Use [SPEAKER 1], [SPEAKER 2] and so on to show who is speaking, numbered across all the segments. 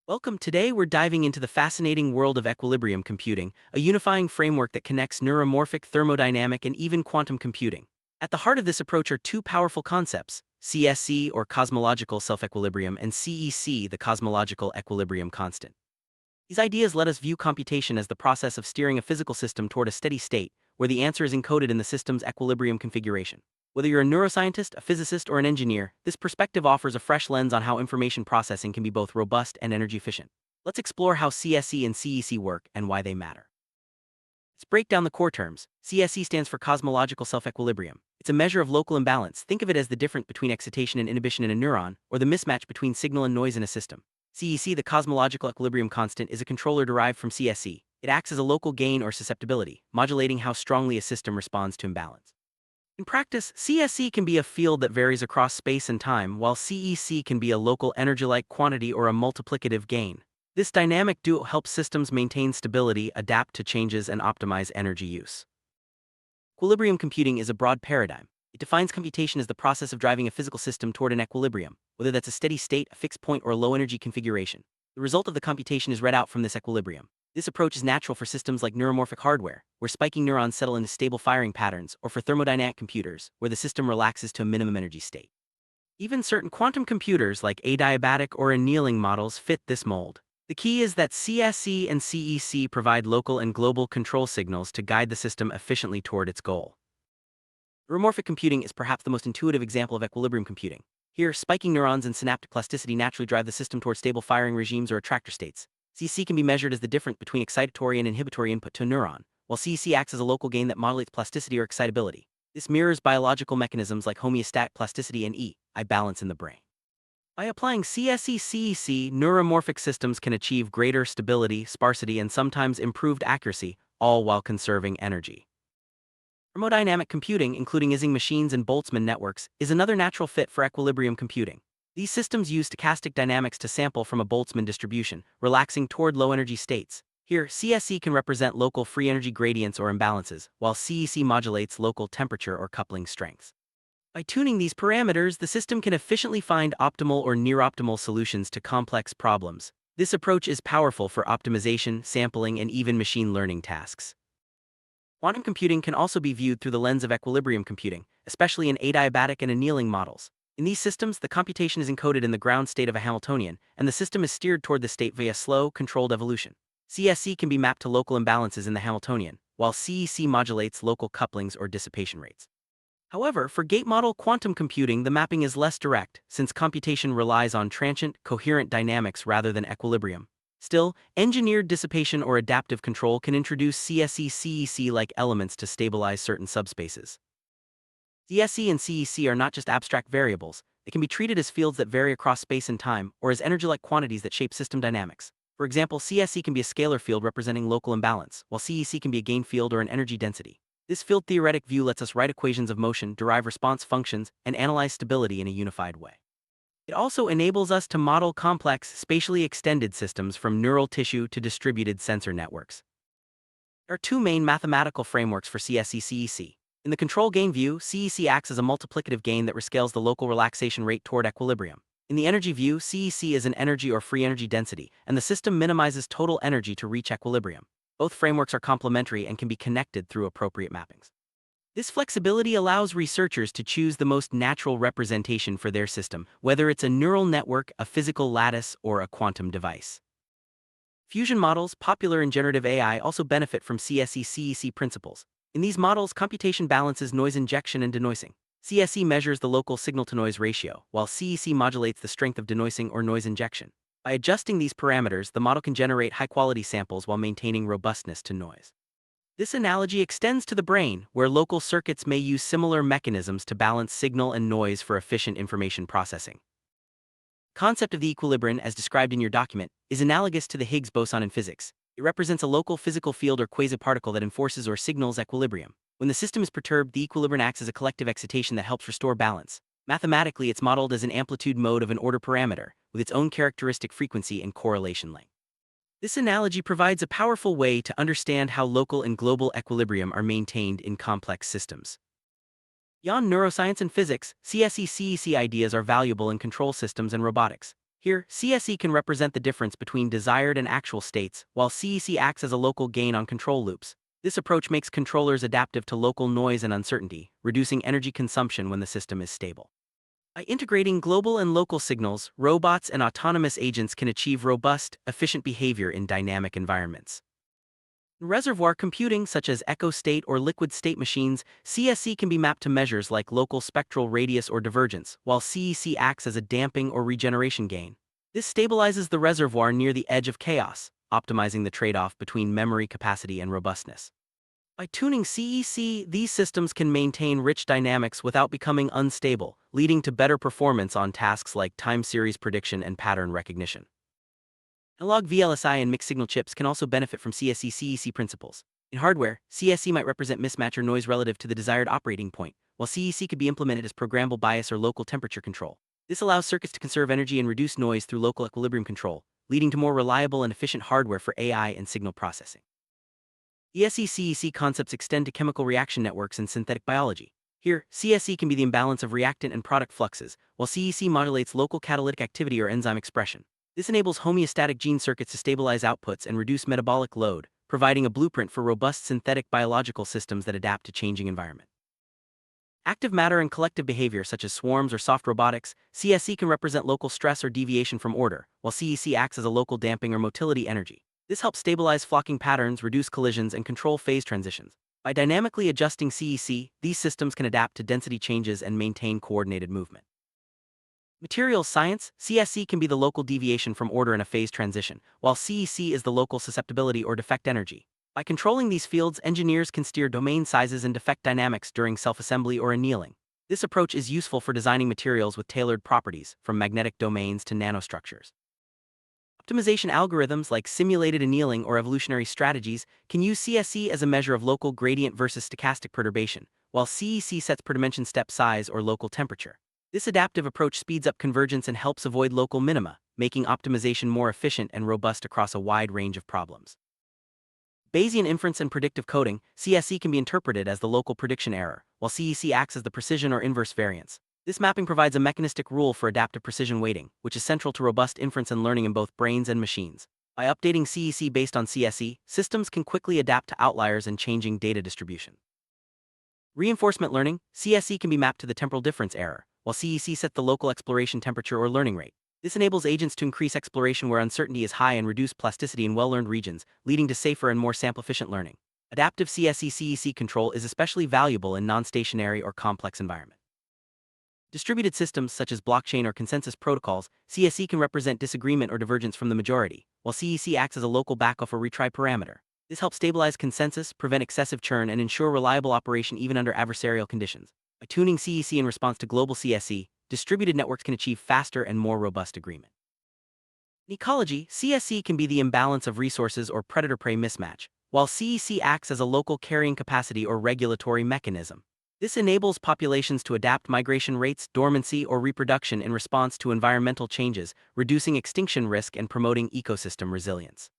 [SPEAKER 1] Welcome. Today we're diving into the fascinating world of equilibrium computing, a unifying framework that connects neuromorphic, thermodynamic, and even quantum computing. At the heart of this approach are two powerful concepts: CSE, or Cosmological Self-Equilibrium, and CEC, the Cosmological Equilibrium Constant. These ideas let us view computation as the process of steering a physical system toward a steady state, where the answer is encoded in the system's equilibrium configuration. Whether you're a neuroscientist, a physicist, or an engineer, this perspective offers a fresh lens on how information processing can be both robust and energy efficient. Let's explore how CSE and CEC work and why they matter. Let's break down the core terms. CSE stands for Cosmological Self-Equilibrium. It's a measure of local imbalance. Think of it as the difference between excitation and inhibition in a neuron, or the mismatch between signal and noise in a system. CEC, the Cosmological Equilibrium Constant, is a controller derived from CSE. It acts as a local gain or susceptibility, modulating how strongly a system responds to imbalance. In practice, CSE can be a field that varies across space and time, while CEC can be a local energy-like quantity or a multiplicative gain. This dynamic duo helps systems maintain stability, adapt to changes, and optimize energy use. Equilibrium computing is a broad paradigm. It defines computation as the process of driving a physical system toward an equilibrium, whether that's a steady state, a fixed point, or a low-energy configuration. The result of the computation is read out from this equilibrium. This approach is natural for systems like neuromorphic hardware, where spiking neurons settle into stable firing patterns, or for thermodynamic computers, where the system relaxes to a minimum energy state. Even certain quantum computers like adiabatic or annealing models fit this mold. The key is that CSE and CEC provide local and global control signals to guide the system efficiently toward its goal. Neuromorphic computing is perhaps the most intuitive example of equilibrium computing. Here, spiking neurons and synaptic plasticity naturally drive the system toward stable firing regimes or attractor states. CC can be measured as the difference between excitatory and inhibitory input to a neuron, while CEC acts as a local gain that modulates plasticity or excitability. This mirrors biological mechanisms like homeostatic plasticity and EI balance in the brain. By applying CSE-CEC, neuromorphic systems can achieve greater stability, sparsity, and sometimes improved accuracy, all while conserving energy. Thermodynamic computing, including Ising machines and Boltzmann networks, is another natural fit for equilibrium computing. These systems use stochastic dynamics to sample from a Boltzmann distribution, relaxing toward low-energy states. Here, CSE can represent local free energy gradients or imbalances, while CEC modulates local temperature or coupling strengths. By tuning these parameters, the system can efficiently find optimal or near-optimal solutions to complex problems. This approach is powerful for optimization, sampling, and even machine learning tasks. Quantum computing can also be viewed through the lens of equilibrium computing, especially in adiabatic and annealing models. In these systems, the computation is encoded in the ground state of a Hamiltonian, and the system is steered toward the state via slow, controlled evolution. CSE can be mapped to local imbalances in the Hamiltonian, while CEC modulates local couplings or dissipation rates. However, for gate model quantum computing, the mapping is less direct, since computation relies on transient, coherent dynamics rather than equilibrium. Still, engineered dissipation or adaptive control can introduce CSE-CEC-like elements to stabilize certain subspaces. CSE and CEC are not just abstract variables, they can be treated as fields that vary across space and time, or as energy-like quantities that shape system dynamics. For example, CSE can be a scalar field representing local imbalance, while CEC can be a gain field or an energy density. This field-theoretic view lets us write equations of motion, derive response functions, and analyze stability in a unified way. It also enables us to model complex, spatially extended systems from neural tissue to distributed sensor networks. There are two main mathematical frameworks for CSE-CEC. In the control gain view, CEC acts as a multiplicative gain that rescales the local relaxation rate toward equilibrium. In the energy view, CEC is an energy or free energy density, and the system minimizes total energy to reach equilibrium. Both frameworks are complementary and can be connected through appropriate mappings. This flexibility allows researchers to choose the most natural representation for their system, whether it's a neural network, a physical lattice, or a quantum device. Fusion models, popular in generative AI, also benefit from CSE-CEC principles. In these models, computation balances noise injection and denoising. CSE measures the local signal-to-noise ratio, while CEC modulates the strength of denoising or noise injection. By adjusting these parameters, the model can generate high-quality samples while maintaining robustness to noise. This analogy extends to the brain, where local circuits may use similar mechanisms to balance signal and noise for efficient information processing. The concept of the equilibrium, as described in your document, is analogous to the Higgs boson in physics. It represents a local physical field or quasi-particle that enforces or signals equilibrium. When the system is perturbed, the equilibrium acts as a collective excitation that helps restore balance. Mathematically, it's modeled as an amplitude mode of an order parameter, with its own characteristic frequency and correlation length. This analogy provides a powerful way to understand how local and global equilibrium are maintained in complex systems. Beyond neuroscience and physics, CSE-CEC ideas are valuable in control systems and robotics. Here, CSE can represent the difference between desired and actual states, while CEC acts as a local gain on control loops. This approach makes controllers adaptive to local noise and uncertainty, reducing energy consumption when the system is stable. By integrating global and local signals, robots and autonomous agents can achieve robust, efficient behavior in dynamic environments. In reservoir computing, such as echo state or liquid state machines, CSE can be mapped to measures like local spectral radius or divergence, while CEC acts as a damping or regeneration gain. This stabilizes the reservoir near the edge of chaos, optimizing the trade-off between memory capacity and robustness. By tuning CEC, these systems can maintain rich dynamics without becoming unstable, leading to better performance on tasks like time series prediction and pattern recognition. Analog VLSI and mixed-signal chips can also benefit from CSE-CEC principles. In hardware, CSE might represent mismatch or noise relative to the desired operating point, while CEC could be implemented as programmable bias or local temperature control. This allows circuits to conserve energy and reduce noise through local equilibrium control, leading to more reliable and efficient hardware for AI and signal processing. ESE-CEC concepts extend to chemical reaction networks and synthetic biology. Here, CSE can be the imbalance of reactant and product fluxes, while CEC modulates local catalytic activity or enzyme expression. This enables homeostatic gene circuits to stabilize outputs and reduce metabolic load, providing a blueprint for robust synthetic biological systems that adapt to changing environment. Active matter and collective behavior such as swarms or soft robotics, CSE can represent local stress or deviation from order, while CEC acts as a local damping or motility energy. This helps stabilize flocking patterns, reduce collisions, and control phase transitions. By dynamically adjusting CEC, these systems can adapt to density changes and maintain coordinated movement. Materials science, CSE can be the local deviation from order in a phase transition, while CEC is the local susceptibility or defect energy. By controlling these fields, engineers can steer domain sizes and defect dynamics during self-assembly or annealing. This approach is useful for designing materials with tailored properties, from magnetic domains to nanostructures. Optimization algorithms like simulated annealing or evolutionary strategies can use CSE as a measure of local gradient versus stochastic perturbation, while CEC sets per dimension step size or local temperature. This adaptive approach speeds up convergence and helps avoid local minima, making optimization more efficient and robust across a wide range of problems. Bayesian inference and predictive coding, CSE can be interpreted as the local prediction error, while CEC acts as the precision or inverse variance. This mapping provides a mechanistic rule for adaptive precision weighting, which is central to robust inference and learning in both brains and machines. By updating CEC based on CSE, systems can quickly adapt to outliers and changing data distribution. Reinforcement learning, CSE can be mapped to the temporal difference error, while CEC sets the local exploration temperature or learning rate. This enables agents to increase exploration where uncertainty is high and reduce plasticity in well-learned regions, leading to safer and more sample-efficient learning. Adaptive CSE-CEC control is especially valuable in non-stationary or complex environments. Distributed systems such as blockchain or consensus protocols, CSE can represent disagreement or divergence from the majority, while CEC acts as a local backoff or retry parameter. This helps stabilize consensus, prevent excessive churn, and ensure reliable operation even under adversarial conditions. By tuning CEC in response to global CSE, distributed networks can achieve faster and more robust agreement. In ecology, CSE can be the imbalance of resources or predator-prey mismatch, while CEC acts as a local carrying capacity or regulatory mechanism. This enables populations to adapt migration rates, dormancy, or reproduction in response to environmental changes, reducing extinction risk and promoting ecosystem resilience.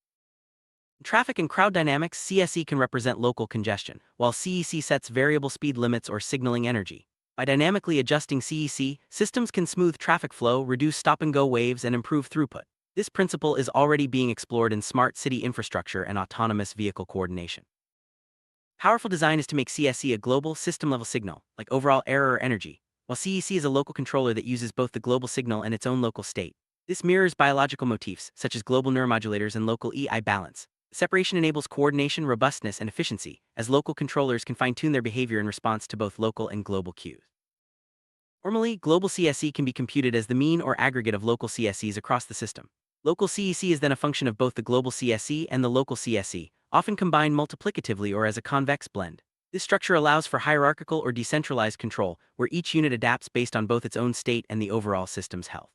[SPEAKER 1] In traffic and crowd dynamics, CSE can represent local congestion, while CEC sets variable speed limits or signaling energy. By dynamically adjusting CEC, systems can smooth traffic flow, reduce stop-and-go waves, and improve throughput. This principle is already being explored in smart city infrastructure and autonomous vehicle coordination. Powerful design is to make CSE a global, system-level signal, like overall error or energy, while CEC is a local controller that uses both the global signal and its own local state. This mirrors biological motifs, such as global neuromodulators and local EI balance. Separation enables coordination, robustness, and efficiency, as local controllers can fine-tune their behavior in response to both local and global cues. Normally, global CSE can be computed as the mean or aggregate of local CSEs across the system. Local CEC is then a function of both the global CSE and the local CSE, often combined multiplicatively or as a convex blend. This structure allows for hierarchical or decentralized control, where each unit adapts based on both its own state and the overall system's health.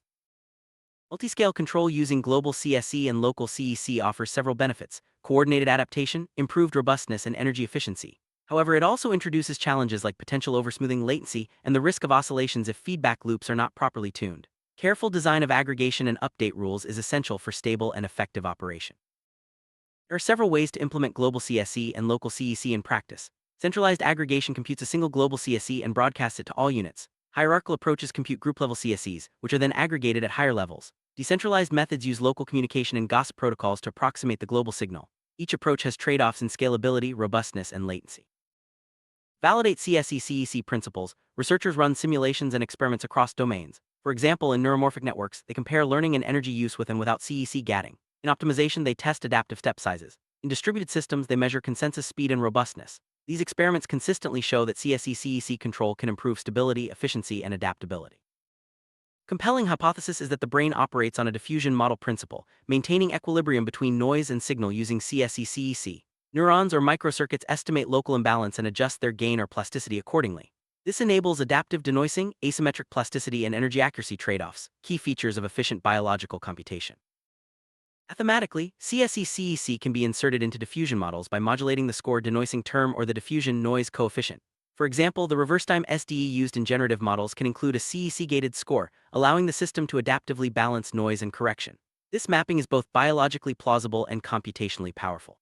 [SPEAKER 1] Multiscale control using global CSE and local CEC offers several benefits: coordinated adaptation, improved robustness, and energy efficiency. However, it also introduces challenges like potential oversmoothing latency and the risk of oscillations if feedback loops are not properly tuned. Careful design of aggregation and update rules is essential for stable and effective operation. There are several ways to implement global CSE and local CEC in practice. Centralized aggregation computes a single global CSE and broadcasts it to all units. Hierarchical approaches compute group-level CSEs, which are then aggregated at higher levels. Decentralized methods use local communication and gossip protocols to approximate the global signal. Each approach has trade-offs in scalability, robustness, and latency. Validate CSE-CEC principles. Researchers run simulations and experiments across domains. For example, in neuromorphic networks, they compare learning and energy use with and without CEC gating. In optimization, they test adaptive step sizes. In distributed systems, they measure consensus speed and robustness. These experiments consistently show that CSE-CEC control can improve stability, efficiency, and adaptability. Compelling hypothesis is that the brain operates on a diffusion model principle, maintaining equilibrium between noise and signal using CSE-CEC. Neurons or microcircuits estimate local imbalance and adjust their gain or plasticity accordingly. This enables adaptive denoising, asymmetric plasticity, and energy accuracy trade-offs, key features of efficient biological computation. Mathematically, CSE-CEC can be inserted into diffusion models by modulating the score denoising term or the diffusion noise coefficient. For example, the reverse time SDE used in generative models can include a CEC-gated score, allowing the system to adaptively balance noise and correction. This mapping is both biologically plausible and computationally powerful.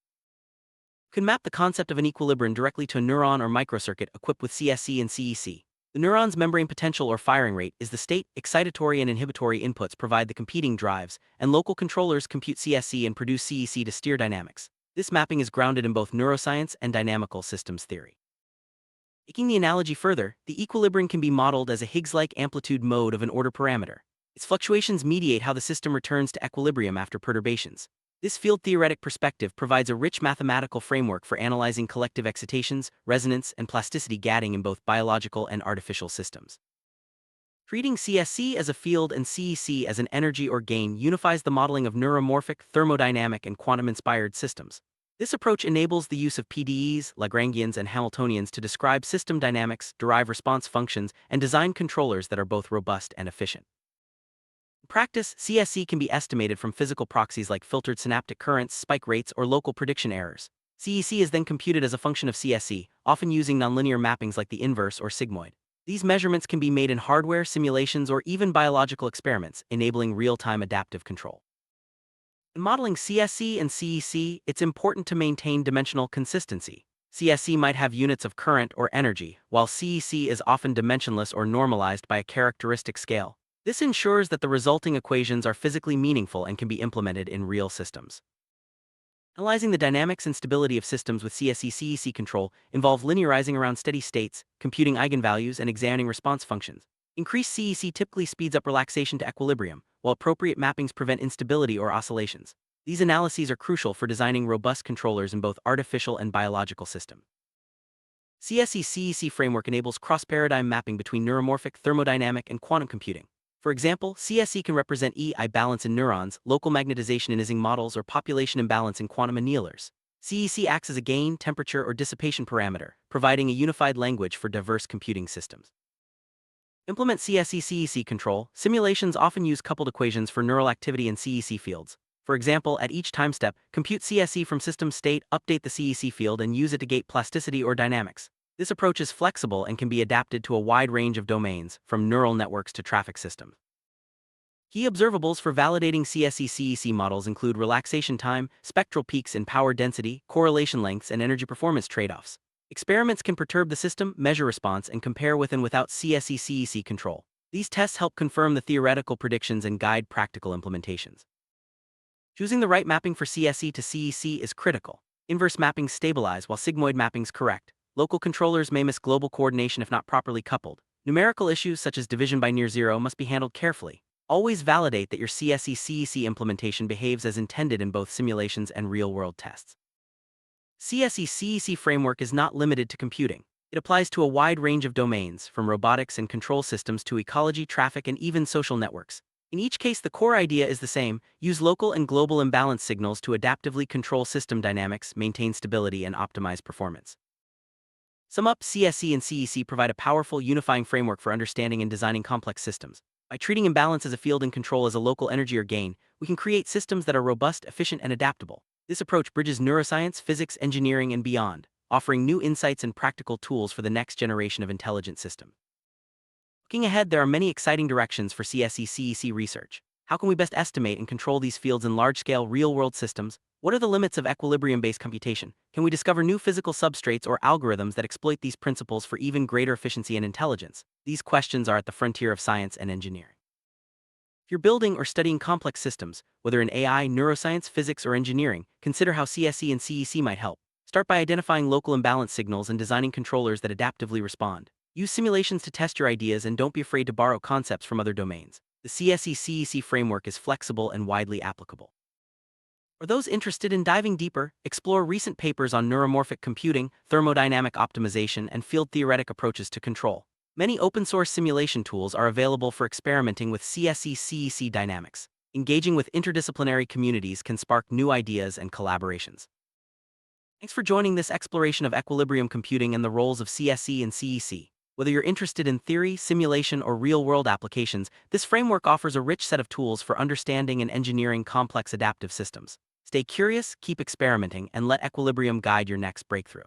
[SPEAKER 1] You can map the concept of an equilibrium directly to a neuron or microcircuit equipped with CSE and CEC. The neuron's membrane potential or firing rate is the state, excitatory and inhibitory inputs provide the competing drives, and local controllers compute CSE and produce CEC to steer dynamics. This mapping is grounded in both neuroscience and dynamical systems theory. Taking the analogy further, the equilibrium can be modeled as a Higgs-like amplitude mode of an order parameter. Its fluctuations mediate how the system returns to equilibrium after perturbations. This field-theoretic perspective provides a rich mathematical framework for analyzing collective excitations, resonance, and plasticity gating in both biological and artificial systems. Treating CSE as a field and CEC as an energy or gain unifies the modeling of neuromorphic, thermodynamic, and quantum-inspired systems. This approach enables the use of PDEs, Lagrangians, and Hamiltonians to describe system dynamics, derive response functions, and design controllers that are both robust and efficient. In practice, CSE can be estimated from physical proxies like filtered synaptic currents, spike rates, or local prediction errors. CEC is then computed as a function of CSE, often using nonlinear mappings like the inverse or sigmoid. These measurements can be made in hardware, simulations, or even biological experiments, enabling real-time adaptive control. In modeling CSE and CEC, it's important to maintain dimensional consistency. CSE might have units of current or energy, while CEC is often dimensionless or normalized by a characteristic scale. This ensures that the resulting equations are physically meaningful and can be implemented in real systems. Analyzing the dynamics and stability of systems with CSE-CEC control involve linearizing around steady states, computing eigenvalues, and examining response functions. Increased CEC typically speeds up relaxation to equilibrium, while appropriate mappings prevent instability or oscillations. These analyses are crucial for designing robust controllers in both artificial and biological systems. CSE-CEC framework enables cross-paradigm mapping between neuromorphic, thermodynamic, and quantum computing. For example, CSE can represent EI balance in neurons, local magnetization in Ising models, or population imbalance in quantum annealers. CEC acts as a gain, temperature, or dissipation parameter, providing a unified language for diverse computing systems. Implement CSE-CEC control. Simulations often use coupled equations for neural activity in CEC fields. For example, at each time step, compute CSE from system state, update the CEC field, and use it to gate plasticity or dynamics. This approach is flexible and can be adapted to a wide range of domains, from neural networks to traffic systems. Key observables for validating CSE-CEC models include relaxation time, spectral peaks in power density, correlation lengths, and energy performance trade-offs. Experiments can perturb the system, measure response, and compare with and without CSE-CEC control. These tests help confirm the theoretical predictions and guide practical implementations. Choosing the right mapping for CSE to CEC is critical. Inverse mappings stabilize while sigmoid mappings correct. Local controllers may miss global coordination if not properly coupled. Numerical issues such as division by near zero must be handled carefully. Always validate that your CSE-CEC implementation behaves as intended in both simulations and real-world tests. CSE-CEC framework is not limited to computing. It applies to a wide range of domains, from robotics and control systems to ecology, traffic, and even social networks. In each case, the core idea is the same: use local and global imbalance signals to adaptively control system dynamics, maintain stability, and optimize performance. Sum up, CSE and CEC provide a powerful, unifying framework for understanding and designing complex systems. By treating imbalance as a field and control as a local energy or gain, we can create systems that are robust, efficient, and adaptable. This approach bridges neuroscience, physics, engineering, and beyond, offering new insights and practical tools for the next generation of intelligent systems. Looking ahead, there are many exciting directions for CSE-CEC research. How can we best estimate and control these fields in large-scale, real-world systems? What are the limits of equilibrium-based computation? Can we discover new physical substrates or algorithms that exploit these principles for even greater efficiency and intelligence? These questions are at the frontier of science and engineering. If you're building or studying complex systems, whether in AI, neuroscience, physics, or engineering, consider how CSE and CEC might help. Start by identifying local imbalance signals and designing controllers that adaptively respond. Use simulations to test your ideas and don't be afraid to borrow concepts from other domains. The CSE-CEC framework is flexible and widely applicable. For those interested in diving deeper, explore recent papers on neuromorphic computing, thermodynamic optimization, and field-theoretic approaches to control. Many open-source simulation tools are available for experimenting with CSE-CEC dynamics. Engaging with interdisciplinary communities can spark new ideas and collaborations. Thanks for joining this exploration of equilibrium computing and the roles of CSE and CEC. Whether you're interested in theory, simulation, or real-world applications, this framework offers a rich set of tools for understanding and engineering complex adaptive systems. Stay curious, keep experimenting, and let equilibrium guide your next breakthrough.